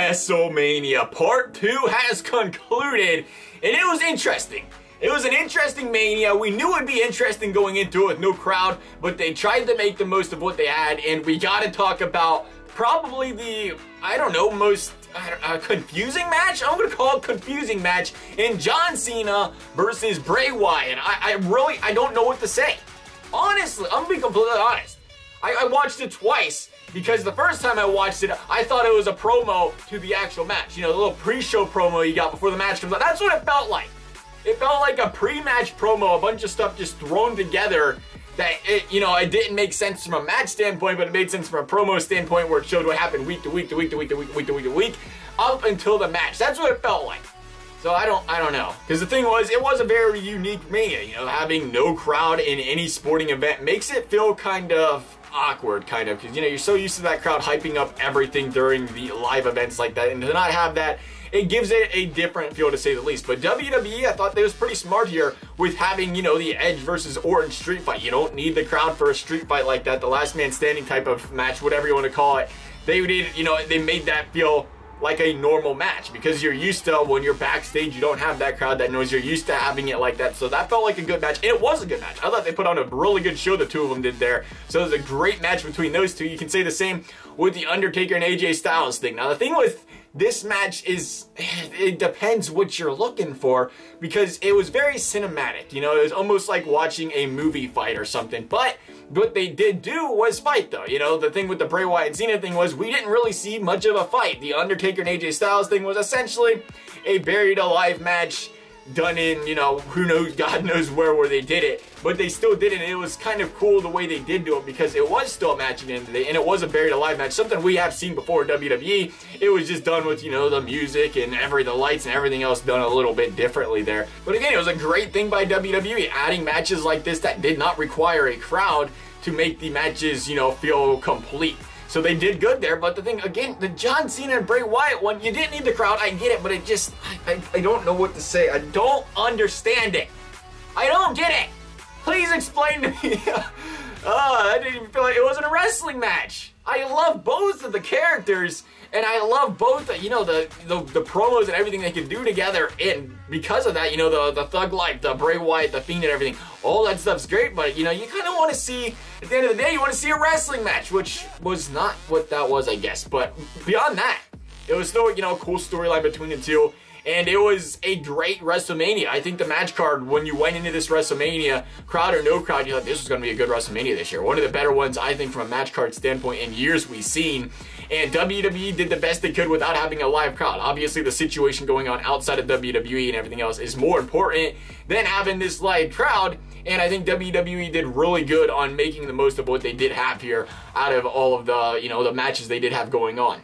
WrestleMania Part 2 has concluded, and it was interesting. It was an interesting Mania. We knew it would be interesting going into it with no crowd, but they tried to make the most of what they had, and we got to talk about probably the, I don't know, most confusing match? I'm going to call it confusing match in John Cena versus Bray Wyatt. I don't know what to say. Honestly, I'm going to be completely honest. I watched it twice because the first time I watched it, I thought it was a promo to the actual match. You know, the little pre-show promo you got before the match comes out. That's what it felt like. It felt like a pre-match promo, a bunch of stuff just thrown together that, it didn't make sense from a match standpoint, but it made sense from a promo standpoint where it showed what happened week to week to week to week to week to week to week up until the match. That's what it felt like. So I don't know. Because the thing was, it was a very unique Mania. You know, having no crowd in any sporting event makes it feel kind of awkward, kind of, because you're so used to that crowd hyping up everything during the live events like that, and to not have that, it gives it a different feel to say the least. But WWE, I thought they was pretty smart here with having, the Edge versus Orton street fight. You don't need the crowd for a street fight like that, the last man standing type of match, whatever you want to call it. They did, they made that feel like a normal match, because you're used to, when you're backstage, you don't have that crowd, that noise. You're used to having it like that. So that felt like a good match. And it was a good match. I thought they put on a really good show, the two of them did there. So it was a great match between those two. You can say the same with the Undertaker and AJ Styles thing. Now the thing with this match is, it depends what you're looking for, because it was very cinematic. It was almost like watching a movie fight or something. But what they did do was fight, though. The thing with the Bray Wyatt Cena thing was we didn't really see much of a fight. The Undertaker and AJ Styles thing was essentially a buried alive match done in, who knows, God knows where they did it. But they still did it, and it was kind of cool the way they did do it, because it was still a match at the end of the day, and it was a buried alive match, something we have seen before in WWE. It was just done with, the music and the lights and everything else done a little bit differently there. But again, it was a great thing by WWE, adding matches like this that did not require a crowd to make the matches, feel complete. So they did good there, but the thing, again, the John Cena and Bray Wyatt one, you didn't need the crowd, I get it, but it just, I don't know what to say. I don't understand it. I don't get it. Please explain to me. I didn't even feel like it wasn't a wrestling match. I love both of the characters, and I love both, the promos and everything they can do together, and because of that, the Thug Life, the Bray Wyatt, the Fiend and everything, all that stuff's great, but, you kind of want to see, at the end of the day, you want to see a wrestling match, which was not what that was, I guess, but beyond that, it was still, a cool storyline between the two. And it was a great WrestleMania. I think the match card, when you went into this WrestleMania, crowd or no crowd, you thought this was going to be a good WrestleMania this year. One of the better ones, I think, from a match card standpoint in years we've seen. And WWE did the best they could without having a live crowd. Obviously, the situation going on outside of WWE and everything else is more important than having this live crowd. And I think WWE did really good on making the most of what they did have here out of all of the, the matches they did have going on.